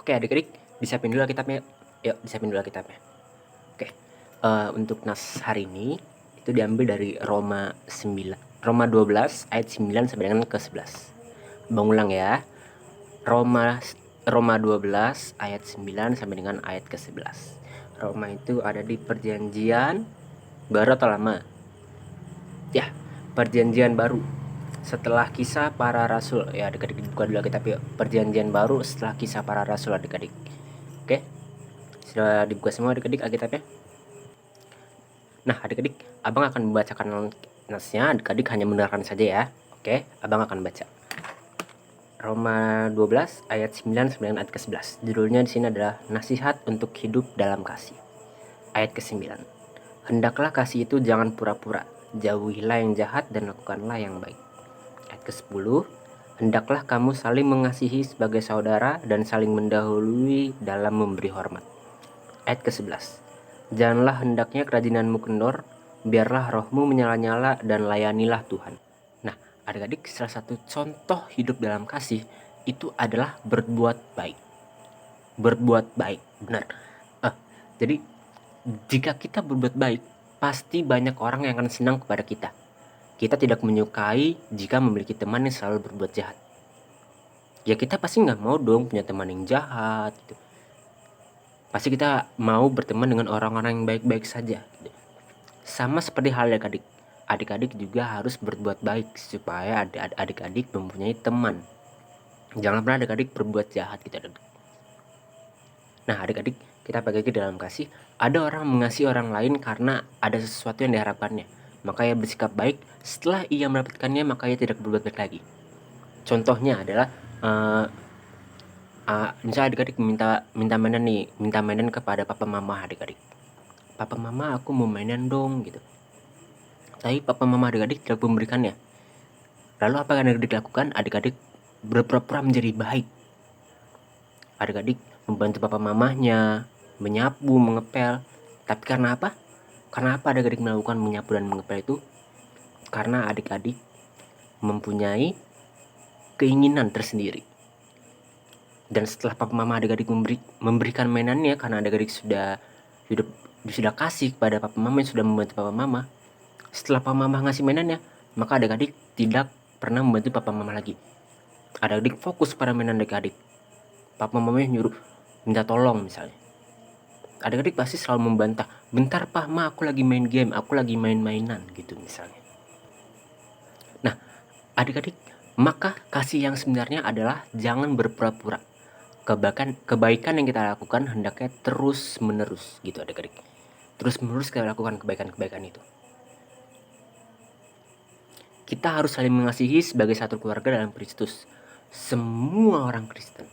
Oke adik-adik, disiapin dulu Alkitabnya. Yuk disiapin dulu Alkitabnya. Oke, untuk nas hari ini itu diambil dari Roma 12 ayat 9 sampai dengan ke 11. Bang ulang ya. Roma 12 ayat 9 sampai dengan ayat ke 11. Roma itu ada di perjanjian baru atau lama? Ya, perjanjian baru. Setelah kisah para rasul. Ya adik-adik buka dulu Alkitab yuk. Perjanjian baru setelah kisah para rasul adik-adik. Oke, sudah dibuka semua adik-adik Alkitabnya? Nah adik-adik, abang akan membacakan nasnya, adik-adik hanya mendengarkan saja ya. Oke, abang akan baca. Roma 12 ayat 9 sampai dengan ayat ke-11. Judulnya di sini adalah nasihat untuk hidup dalam kasih. Ayat ke-9. Hendaklah kasih itu jangan pura-pura, jauhilah yang jahat dan lakukanlah yang baik. Ayat ke-10. Hendaklah kamu saling mengasihi sebagai saudara dan saling mendahului dalam memberi hormat. Ayat ke-11. Janganlah hendaknya kerajinanmu kendor, biarlah rohmu menyala-nyala dan layanilah Tuhan. Nah, adik-adik, salah satu contoh hidup dalam kasih itu adalah berbuat baik. Berbuat baik, benar. Jadi, jika kita berbuat baik, pasti banyak orang yang akan senang kepada kita. Kita tidak menyukai jika memiliki teman yang selalu berbuat jahat. Ya kita pasti nggak mau dong punya teman yang jahat gitu. Pasti kita mau berteman dengan orang-orang yang baik-baik saja. Sama seperti hal adik-adik. Adik-adik juga harus berbuat baik supaya adik-adik mempunyai teman. Jangan pernah adik-adik berbuat jahat gitu adik. Nah adik-adik, kita bagi lagi dalam kasih. Ada orang mengasihi orang lain karena ada sesuatu yang diharapkannya. Maka ia bersikap baik. Setelah ia mendapatkannya, maka ia tidak berbuat baik lagi. Contohnya adalah misalnya adik-adik minta mainan kepada papa mama adik-adik. Papa mama aku mau mainan dong gitu. Tapi papa mama adik-adik tidak memberikannya. Lalu apa yang adik-adik lakukan? Adik-adik berpura-pura menjadi baik. Adik-adik membantu papa mamahnya, menyapu, mengepel. Tapi karena apa? Karena apa adik-adik melakukan menyapu dan mengepel itu? Karena adik-adik mempunyai keinginan tersendiri. Dan setelah papa mama adik-adik memberikan mainannya, karena adik-adik sudah kasih kepada papa mama yang sudah membantu papa mama. Setelah papa mama ngasih mainannya, maka adik-adik tidak pernah membantu papa mama lagi. Adik-adik fokus pada mainan adik-adik. Papa mamanya nyuruh minta tolong misalnya. Adik-adik pasti selalu membantah. Bentar pak, ma aku lagi main game, aku lagi main-mainan gitu misalnya. Nah adik-adik, maka kasih yang sebenarnya adalah jangan berpura-pura. Kebaikan yang kita lakukan hendaknya terus menerus gitu adik-adik. Terus menerus kita lakukan kebaikan-kebaikan itu. Kita harus saling mengasihi sebagai satu keluarga dalam Kristus. Semua orang Kristen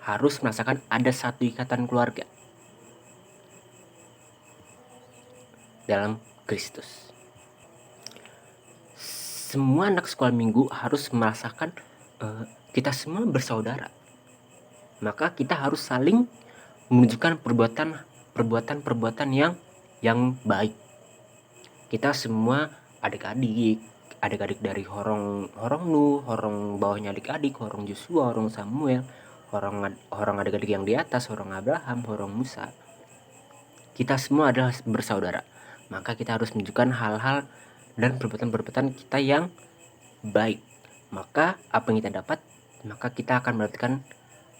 harus merasakan ada satu ikatan keluarga dalam Kristus. Semua anak sekolah minggu harus merasakan kita semua bersaudara. Maka kita harus saling menunjukkan perbuatan yang baik. Kita semua adik-adik dari horong Nu, horong bawahnya adik-adik, horong Joshua, horong Samuel, horong adik-adik yang di atas, horong Abraham, horong Musa. Kita semua adalah bersaudara. Maka kita harus menunjukkan hal-hal dan perbuatan-perbuatan kita yang baik. Maka apa yang kita dapat, maka kita akan mendapatkan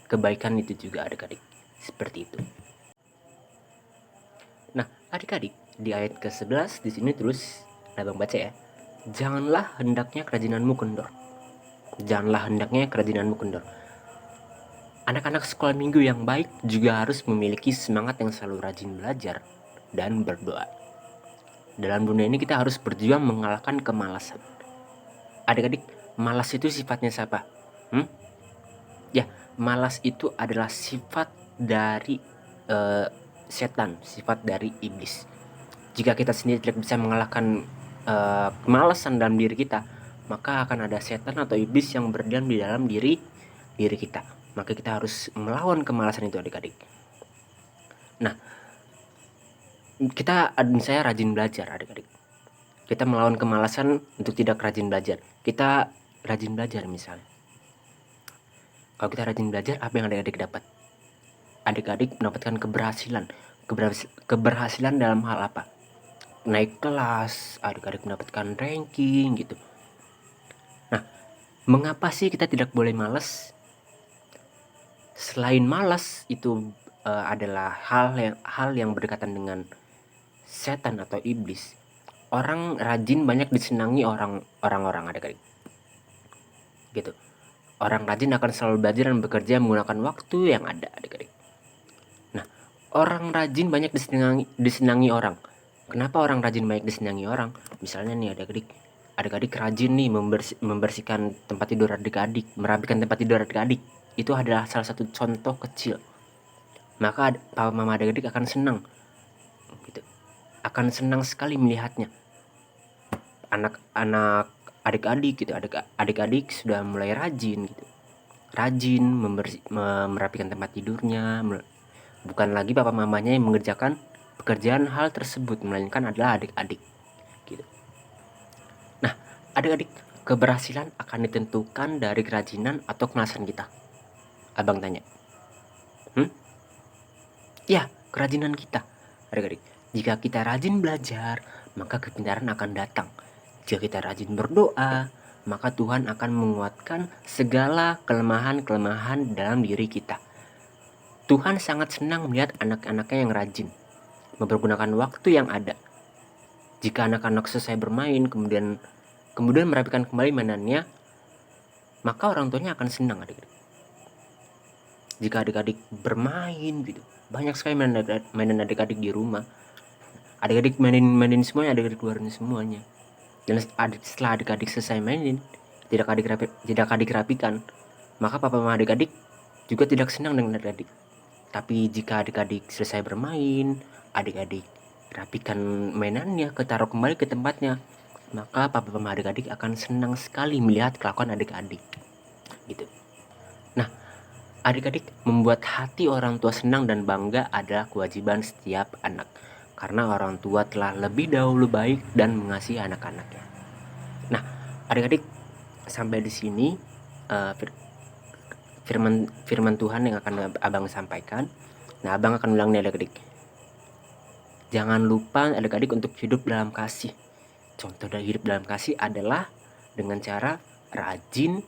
kebaikan itu juga adik-adik. Seperti itu. Nah, adik-adik, di ayat ke-11 di sini terus abang baca ya. Janganlah hendaknya kerajinanmu kendor. Janganlah hendaknya kerajinanmu kendor. Anak-anak sekolah minggu yang baik juga harus memiliki semangat yang selalu rajin belajar dan berdoa. Dalam dunia ini kita harus berjuang mengalahkan kemalasan. Adik-adik, malas itu sifatnya siapa? Ya, malas itu adalah sifat dari setan, sifat dari iblis. Jika kita sendiri tidak bisa mengalahkan kemalasan dalam diri kita, maka akan ada setan atau iblis yang berdiam di dalam diri kita. Maka kita harus melawan kemalasan itu adik-adik. Nah, kita misalnya rajin belajar adik-adik. Kita melawan kemalasan untuk tidak rajin belajar. Kita rajin belajar misalnya. Kalau kita rajin belajar, apa yang adik-adik dapat? adik-adik mendapatkan keberhasilan dalam hal apa? Naik kelas, adik-adik mendapatkan ranking gitu. Nah, mengapa sih kita tidak boleh malas? Selain malas itu adalah hal yang berdekatan dengan setan atau iblis. Orang rajin banyak disenangi orang-orang adik-adik. Gitu. Orang rajin akan selalu belajar dan bekerja menggunakan waktu yang ada, adik-adik. Nah, orang rajin banyak disenangi orang. Kenapa orang rajin banyak disenangi orang? Misalnya nih adik-adik rajin nih membersihkan tempat tidur adik-adik, merapikan tempat tidur adik-adik. Itu adalah salah satu contoh kecil. Maka papa mama adik-adik akan senang. Gitu. Akan senang sekali melihatnya. Anak-anak adik-adik gitu, adik-adik sudah mulai rajin gitu, merapikan tempat tidurnya. Bukan lagi papa mamanya yang mengerjakan pekerjaan hal tersebut, melainkan adalah adik-adik gitu. Nah, adik-adik, keberhasilan akan ditentukan dari kerajinan atau kemalasan kita. Abang tanya, ya, kerajinan kita, adik-adik. Jika kita rajin belajar, maka kepintaran akan datang. Jika kita rajin berdoa, maka Tuhan akan menguatkan segala kelemahan-kelemahan dalam diri kita. Tuhan sangat senang melihat anak-anaknya yang rajin, mempergunakan waktu yang ada. Jika anak-anak selesai bermain, kemudian merapikan kembali mainannya, maka orang tuanya akan senang, adik-adik. Jika adik-adik bermain gitu, banyak sekali mainan adik-adik di rumah, adik-adik mainin semuanya, adik-adik keluarin semuanya. Dan setelah adik-adik selesai mainin, tidak adik rapikan, maka papa mama adik-adik juga tidak senang dengan adik-adik. Tapi jika adik-adik selesai bermain, adik-adik rapikan mainannya, taruh kembali ke tempatnya, maka papa mama adik-adik akan senang sekali melihat kelakuan adik-adik gitu. Nah, adik-adik, membuat hati orang tua senang dan bangga adalah kewajiban setiap anak, karena orang tua telah lebih dahulu baik dan mengasihi anak-anaknya. Nah, adik-adik, sampai di sini firman Tuhan yang akan abang sampaikan. Nah, abang akan ulang nih, adik-adik. Jangan lupa adik-adik untuk hidup dalam kasih. Contoh dari hidup dalam kasih adalah dengan cara rajin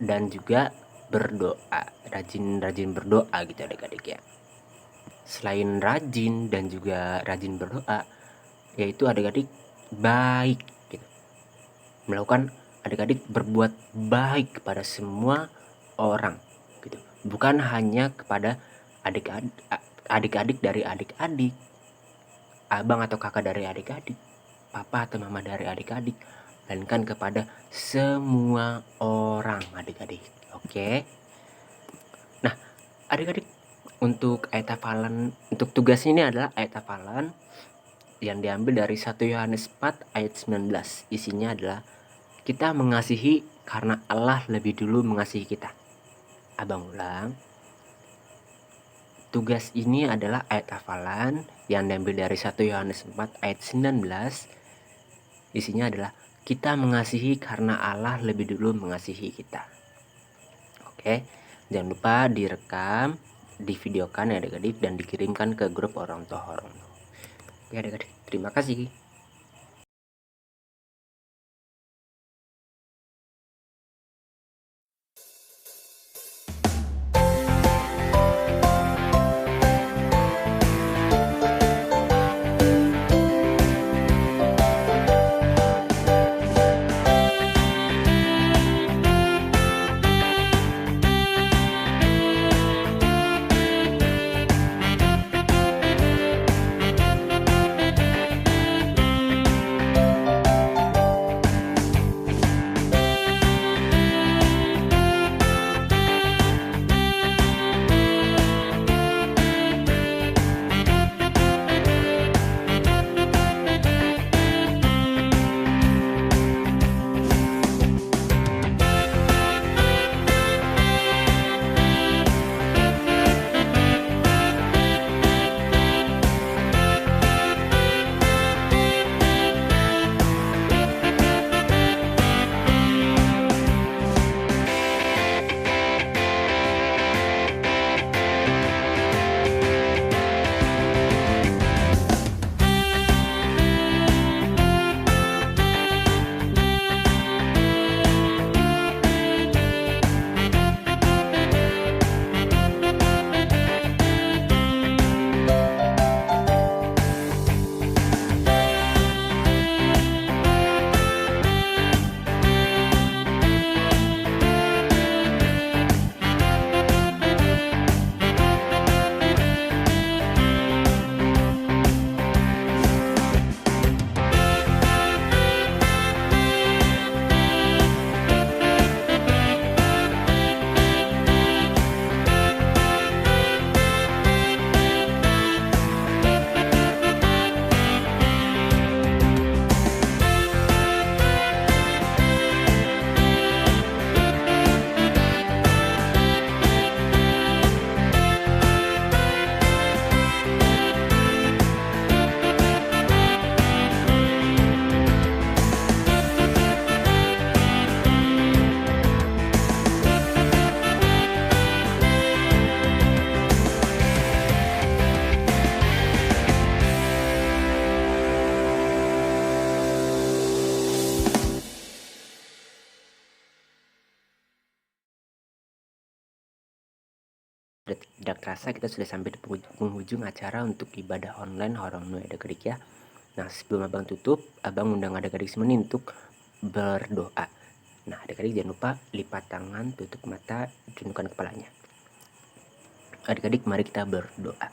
dan juga berdoa. Rajin berdoa gitu, adik-adik ya. Selain rajin dan juga rajin berdoa, yaitu adik-adik baik gitu. Melakukan adik-adik berbuat baik kepada semua orang gitu. Bukan hanya kepada adik-adik dari adik-adik, abang atau kakak dari adik-adik, papa atau mama dari adik-adik, melainkan kepada semua orang, adik-adik. Oke. Nah, adik-adik, untuk ayat hafalan, untuk tugas ini adalah ayat hafalan yang diambil dari 1 Yohanes 4 ayat 19. Isinya adalah, kita mengasihi karena Allah lebih dulu mengasihi kita. Abang ulang. Tugas ini adalah ayat hafalan yang diambil dari 1 Yohanes 4 ayat 19. Isinya adalah, kita mengasihi karena Allah lebih dulu mengasihi kita. Oke, jangan lupa direkam, divideokan ya adik-adik, dan dikirimkan ke grup orang tua. Oke adik-adik, terima kasih. tidak terasa kita sudah sampai di penghujung acara untuk ibadah online Horong Nu adik-adik ya. Nah, sebelum abang tutup, abang undang adik-adik semua nih untuk berdoa. Nah, adik-adik jangan lupa lipat tangan, tutup mata, tundukkan kepalanya. Adik-adik mari kita berdoa.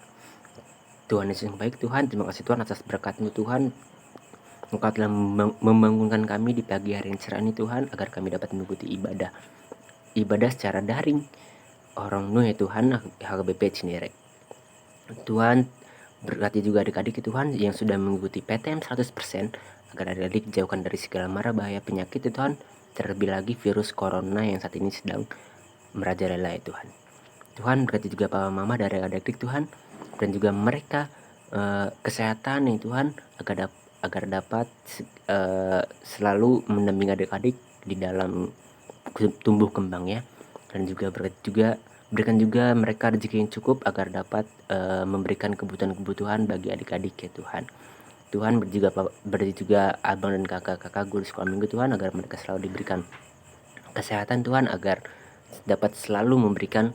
Tuhan Yesus yang baik, Tuhan, terima kasih Tuhan atas berkat-Mu Tuhan. Engkau telah membangunkan kami di pagi hari yang cerah ini Tuhan, agar kami dapat mengikuti ibadah secara daring Horong Nu ya Tuhan, HKBP Cinere. Tuhan berkati juga adik-adik ya Tuhan yang sudah mengikuti PTM 100%, agar adik-adik jauhkan dari segala mara bahaya penyakit ya Tuhan, terlebih lagi virus corona yang saat ini sedang merajalela ya Tuhan. Tuhan berkati juga papa mama dari adik-adik Tuhan, dan juga mereka kesehatan ya Tuhan, agar dapat selalu mendampingi adik-adik di dalam tumbuh kembangnya, dan juga berikan juga mereka rezeki yang cukup agar dapat memberikan kebutuhan-kebutuhan bagi adik-adik ya Tuhan. Tuhan berarti juga abang dan kakak-kakak guru sekolah minggu Tuhan, agar mereka selalu diberikan kesehatan Tuhan, agar dapat selalu memberikan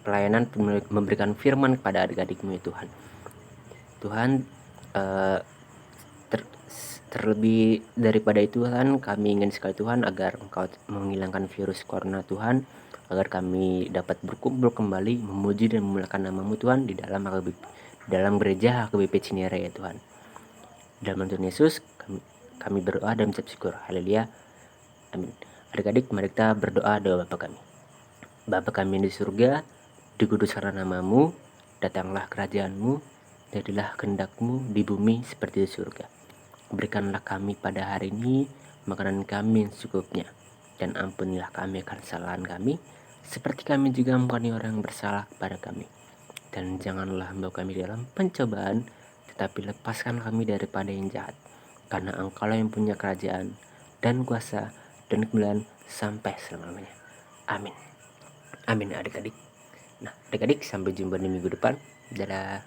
pelayanan, memberikan firman kepada adik-adikmu ya Tuhan. Tuhan, terlebih daripada itu Tuhan, kami ingin sekali Tuhan agar Engkau menghilangkan virus corona Tuhan, agar kami dapat berkumpul kembali memuji dan memuliakan nama-Mu Tuhan di dalam gereja HKBP Cinere ya Tuhan. Dalam Tuhan Yesus kami berdoa dan mengucap syukur. Haleluya. Amin. Adik-adik mari kita berdoa doa Bapa kami. Bapa kami di surga, dikuduskanlah nama-Mu, datanglah kerajaan-Mu, jadilah kehendak-Mu di bumi seperti di surga. Berikanlah kami pada hari ini makanan kami yang secukupnya, dan ampunilah kami akan kesalahan kami, seperti kami juga mengampuni orang yang bersalah kepada kami. Dan janganlah membawa kami dalam pencobaan, tetapi lepaskan kami daripada yang jahat. Karena Engkaulah yang punya kerajaan dan kuasa dan kemuliaan sampai selama-lamanya. Amin. Amin adik-adik. Nah, adik-adik sampai jumpa di minggu depan. Dadah.